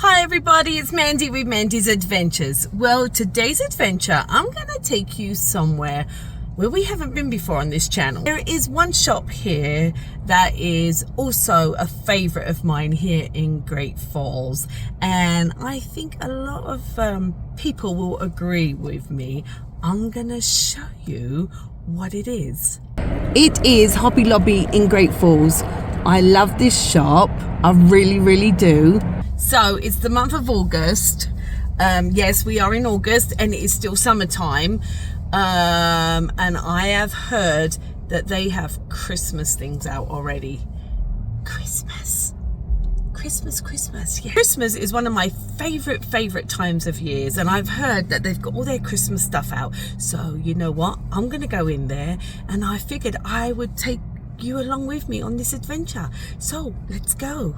Hi everybody, it's Mandy with Mandy's Adventures. Well, today's adventure, I'm gonna take you somewhere where we haven't been before on this channel. There is one shop here that is also a favorite of mine here in Great Falls, and I think a lot of people will agree with me. I'm gonna show you what it is. It is Hobby Lobby in Great Falls. I love this shop, I really do. So it's the month of August. Yes, we are in August and it is still summertime. And I have heard that they have Christmas things out already. Christmas. Yeah. Christmas is one of my favorite times of years, and I've heard that they've got all their Christmas stuff out. So you know what? I'm gonna go in there, and I figured I would take you along with me on this adventure. So let's go.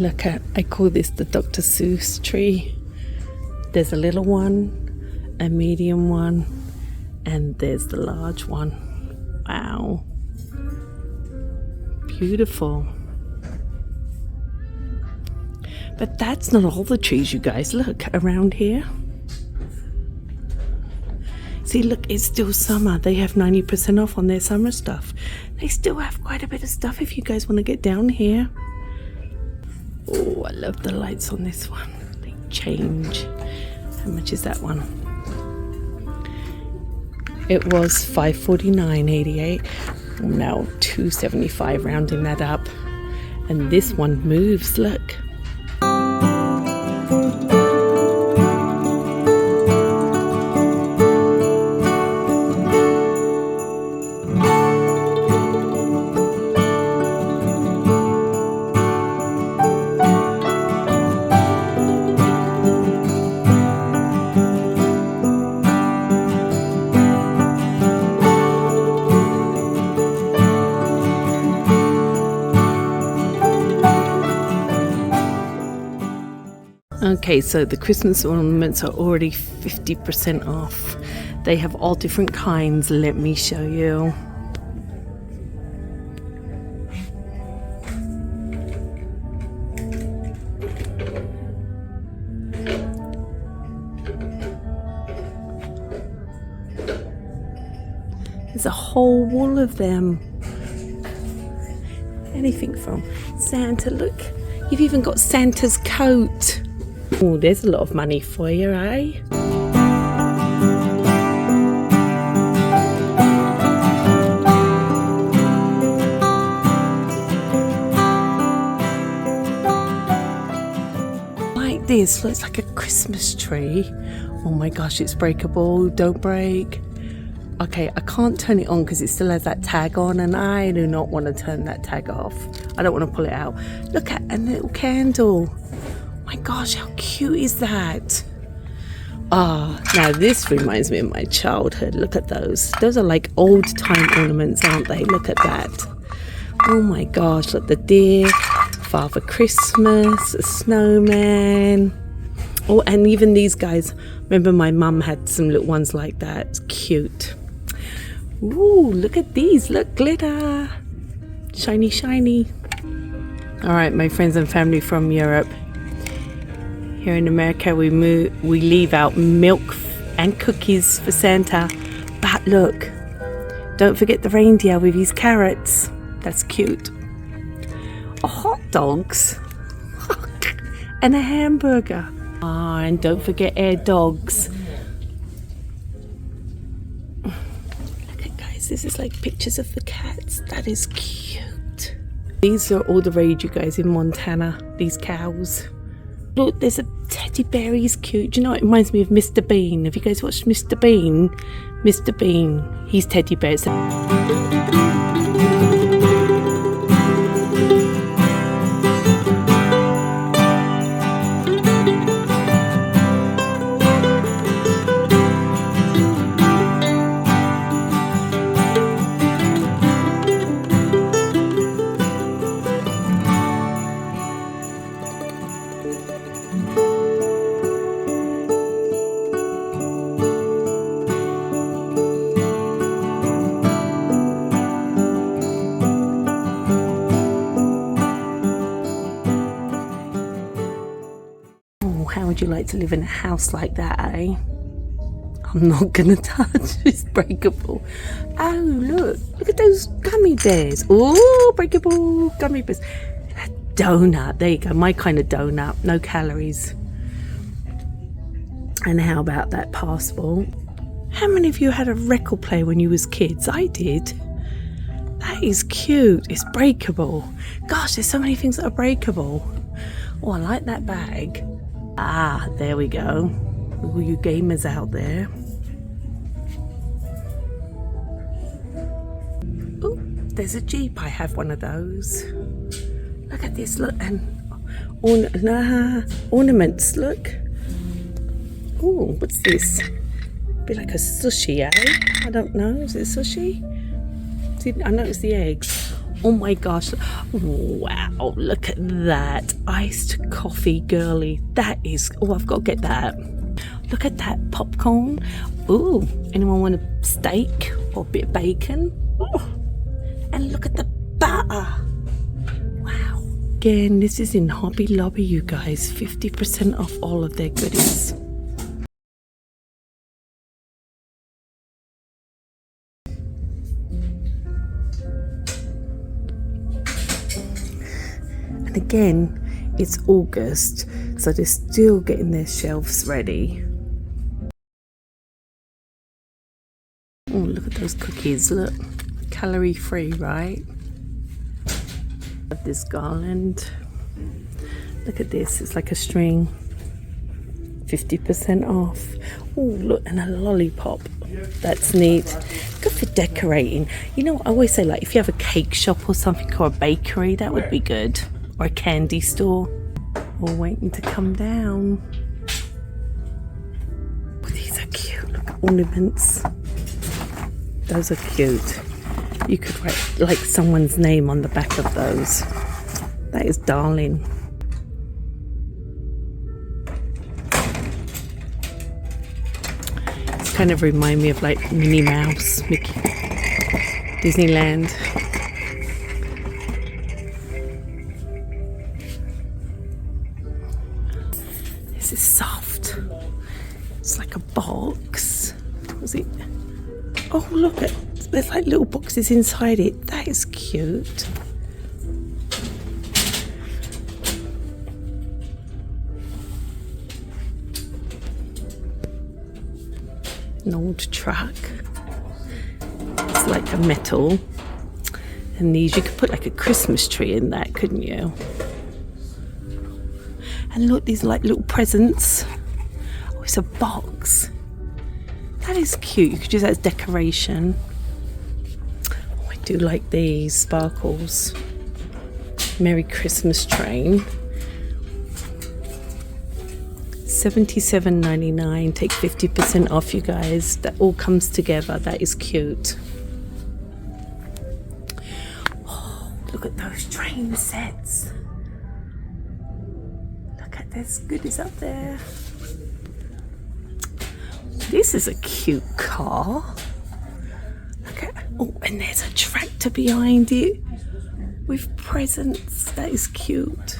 Look at, I call this the Dr. Seuss tree. There's a little one, a medium one, and there's the large one. Wow. Beautiful. But that's not all the trees, you guys. Look around here. See, look, it's still summer. They have 90% off on their summer stuff. They still have quite a bit of stuff if you guys want to get down here. Oh, I love the lights on this one. They change. How much is that one? It was $549.88. Now $275, rounding that up. And this one moves, look. Okay, so the Christmas ornaments are already 50% off. They have all different kinds. Let me show you. There's a whole wall of them. Anything from Santa. Look, you've even got Santa's coat. Oh, there's a lot of money for you, eh? Like this, looks like a Christmas tree. Oh my gosh, it's breakable. Don't break. Okay, I can't turn it on because it still has that tag on, and I do not want to turn that tag off. I don't want to pull it out. Look at a little candle. My gosh, how cute is that? Ah, now this reminds me of my childhood. Look at those. Those are like old time ornaments, aren't they? Look at that. Oh my gosh, look, the deer, Father Christmas, a snowman. Oh, and even these guys. Remember my mum had some little ones like that. It's cute. Ooh, look at these. Look, glitter. Shiny, shiny. All right, my friends and family from Europe. Here in America, we leave out milk and cookies for Santa. But look, don't forget the reindeer with his carrots. That's cute. Oh, hot dogs. And a hamburger. Ah, and don't forget air dogs. Look at, guys, this is like pictures of the cats. That is cute. These are all the rage, you guys, in Montana. These cows. look, there's a teddy bear. He's cute. Do you know, it reminds me of Mr. Bean. Have you guys watched Mr. Bean? Mr. Bean, he's teddy bear. How would you like to live in a house like that, eh? I'm not gonna touch. It's breakable. Oh, look at those gummy bears. Oh, breakable gummy bears. A donut. There you go. My kind of donut. No calories. And how about that passport? How many of you had a record player when you was kids? I did. That is cute. It's breakable. Gosh, there's so many things that are breakable. Oh, I like that bag. Ah, there we go. All you gamers out there. Oh, there's a Jeep. I have one of those. Look at this. Look, and ornaments. Look. Oh, what's this? Be like a sushi, eh? I don't know. Is it sushi? I noticed the eggs. Oh my gosh. Wow, look at that. Iced coffee girly. That is, oh, I've got to get that. Look at that popcorn. Ooh, anyone want a steak or a bit of bacon? Oh, and look at the butter. Wow. Again, this is in Hobby Lobby, you guys. 50% off all of their goodies. And again, it's August, so they're still getting their shelves ready. Oh, look at those cookies. Look, calorie free, right? This garland. Look at this. It's like a string. 50% off. Oh, look, and a lollipop. That's neat. Good for decorating. You know, I always say, like, if you have a cake shop or something, or a bakery, that would be good. Or a candy store. All waiting to come down. Oh, these are cute. Look, ornaments. Those are cute. You could write like someone's name on the back of those. That is darling. It's kind of remind me of like Minnie Mouse, Mickey, Disneyland. This is soft. It's like a box. Was it? Oh, look at, there's like little boxes inside it. That is cute. An old truck. It's like a metal. And these, you could put like a Christmas tree in that, couldn't you? And look, these are like little presents. Oh, it's a box. That is cute. You could use that as decoration. Oh, I do like these sparkles. Merry Christmas train. $77.99. Take 50% off, you guys. That all comes together. That is cute. Oh, look at those train sets. Look at this goodies up there. This is a cute car. Look at, oh, and there's a tractor behind it with presents. That is cute.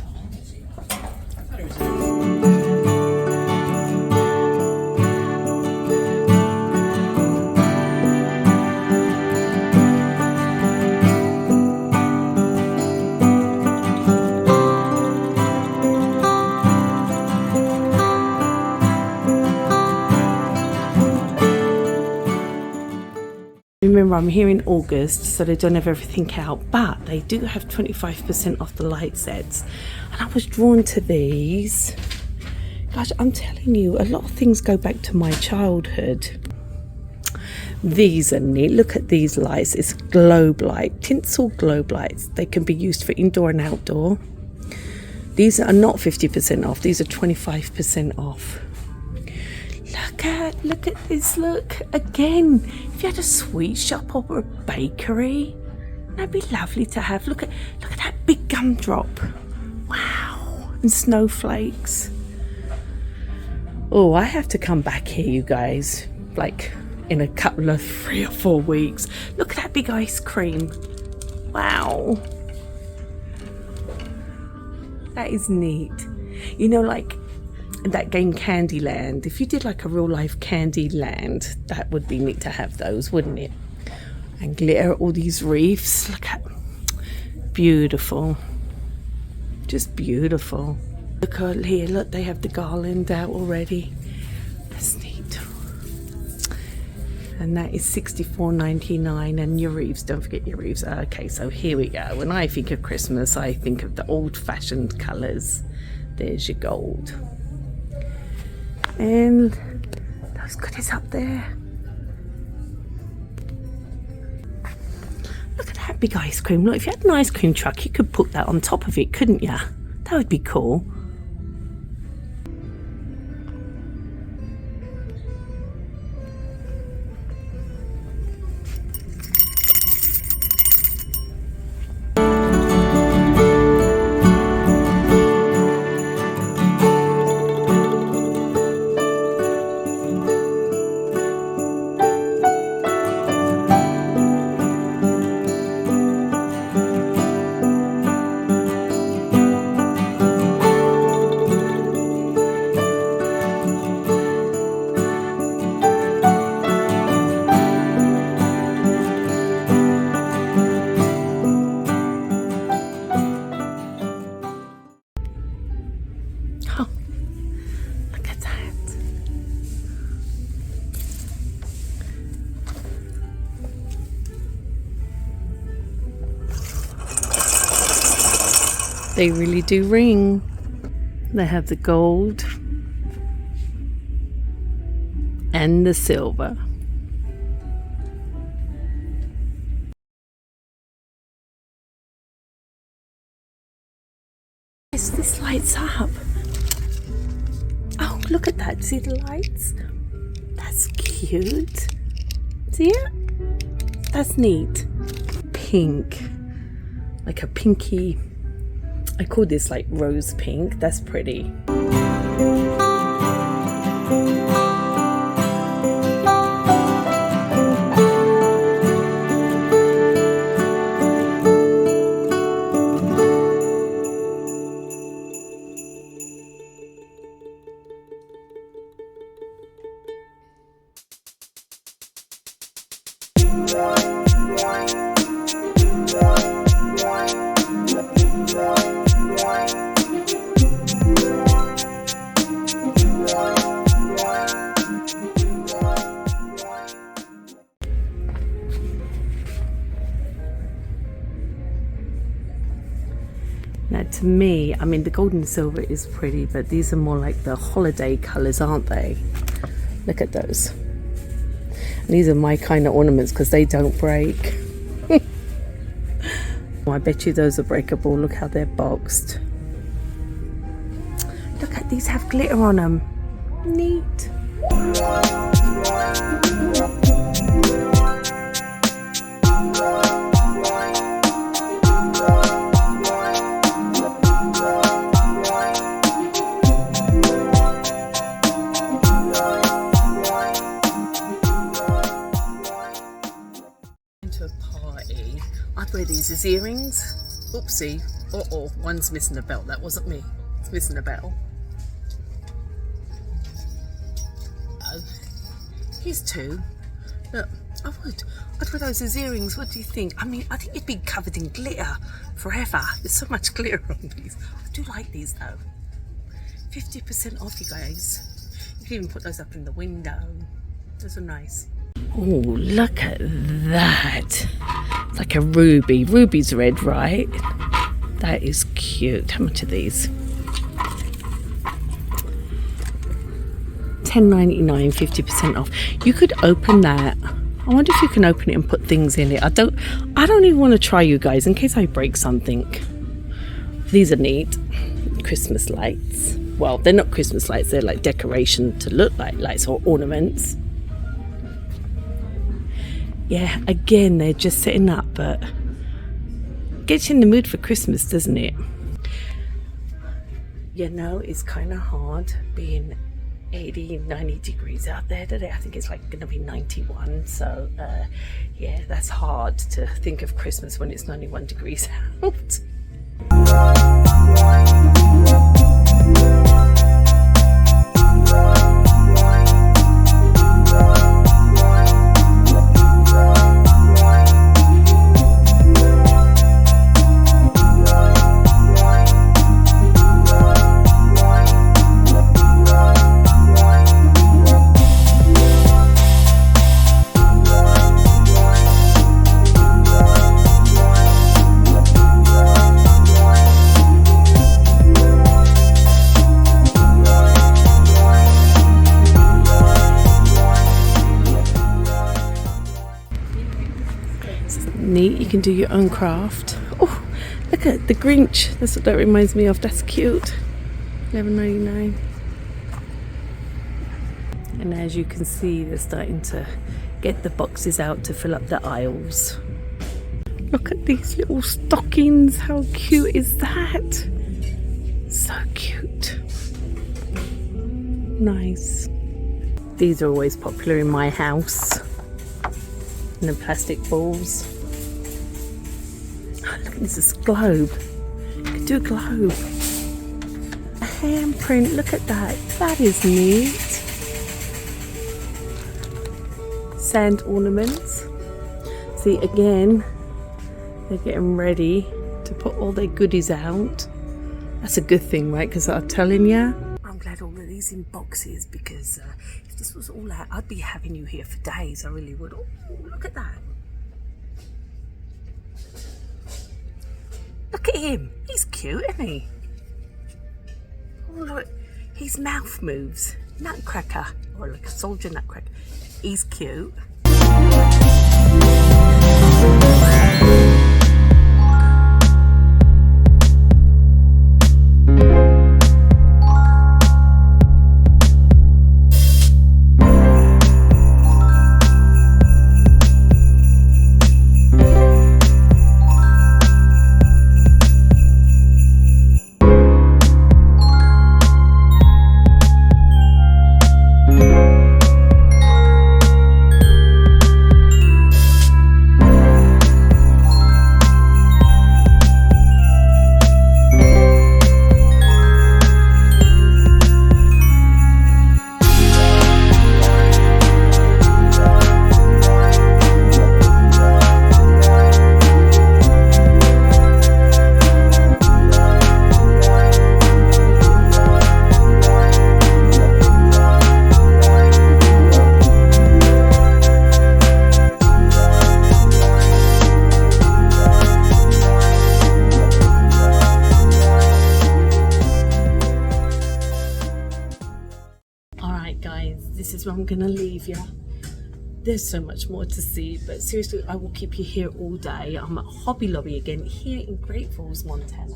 Remember, I'm here in August, so they don't have everything out, but they do have 25% off the light sets. And I was drawn to these. Gosh, I'm telling you, a lot of things go back to my childhood. These are neat. Look at these lights. It's globe light, tinsel globe lights. They can be used for indoor and outdoor. These are not 50% off. These are 25% off. Look at this. Look again. If you had a sweet shop or a bakery, that'd be lovely to have. Look at that big gumdrop. Wow. And snowflakes. Oh, I have to come back here, you guys. Like in a couple of 3 or 4 weeks. Look at that big ice cream. Wow. That is neat. You know, like that game Candyland. If you did like a real life Candyland, that would be neat to have those, wouldn't it? And glitter, all these reefs. Look at, beautiful. Just beautiful. Look out here, look, they have the garland out already. That's neat. And that is $64.99. And your wreaths, don't forget your wreaths. Okay, so here we go. When I think of Christmas, I think of the old-fashioned colours. There's your gold. And those goodies up there. Look at that big ice cream. Look, if you had an ice cream truck, you could put that on top of it, couldn't you? That would be cool. Oh, look at that. They really do ring. They have the gold and the silver. Yes, this lights up. Oh, look at that. See the lights? That's cute. See it? That's neat. Pink. Like a pinky. I call this like rose pink. That's pretty. Now to me, I mean the gold and silver is pretty, but these are more like the holiday colours, aren't they? Look at those. And these are my kind of ornaments because they don't break. Oh, I bet you those are breakable. Look how they're boxed. Look at these, have glitter on them. Neat. To a party, I'd wear these as earrings. Oopsie. Uh-oh, one's missing a belt. That wasn't me. It's missing a belt. Oh, here's two. Look, I'd wear those as earrings. What do you think? I mean, I think you'd be covered in glitter forever. There's so much glitter on these. I do like these though. 50% off, you guys. You can even put those up in the window. Those are nice. Oh, look at that. It's like a ruby. Ruby's red, right? That is cute. How much are these? $10.99, 50% off. You could open that. I wonder if you can open it and put things in it. I don't even want to try, you guys, in case I break something. These are neat. Christmas lights. Well, they're not Christmas lights, they're like decoration to look like lights or ornaments. Yeah, again, they're just setting up, but gets you in the mood for Christmas, doesn't it? You know, it's kind of hard being 80, 90 degrees out there today. I think it's like going to be 91. So, yeah, that's hard to think of Christmas when it's 91 degrees out. Neat, you can do your own craft. Oh, look at the Grinch. That's what that reminds me of. That's cute. $11.99. And as you can see, they're starting to get the boxes out to fill up the aisles. Look at these little stockings. How cute is that? So cute. Nice. These are always popular in my house. And the plastic balls. Look at this globe. You could do a globe. A handprint. Look at that. That is neat. Sand ornaments. See, again, they're getting ready to put all their goodies out. That's a good thing, right? Because I'm telling you, I'm glad all of these in boxes, because if this was all out, I'd be having you here for days. I really would. Oh, look at that. Look at him. He's cute, isn't he? Oh, look. His mouth moves. Nutcracker. Or like a soldier nutcracker. He's cute. This is where I'm gonna leave you. There's so much more to see, but seriously, I will keep you here all day. I'm at Hobby Lobby again, here in Great Falls, Montana.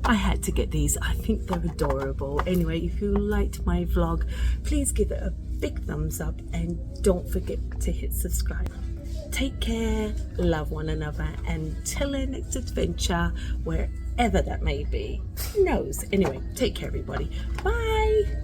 I had to get these. I think they're adorable. Anyway, if you liked my vlog, please give it a big thumbs up and don't forget to hit subscribe. Take care, love one another, and till our next adventure, wherever that may be. Who knows? Anyway, take care, everybody. Bye.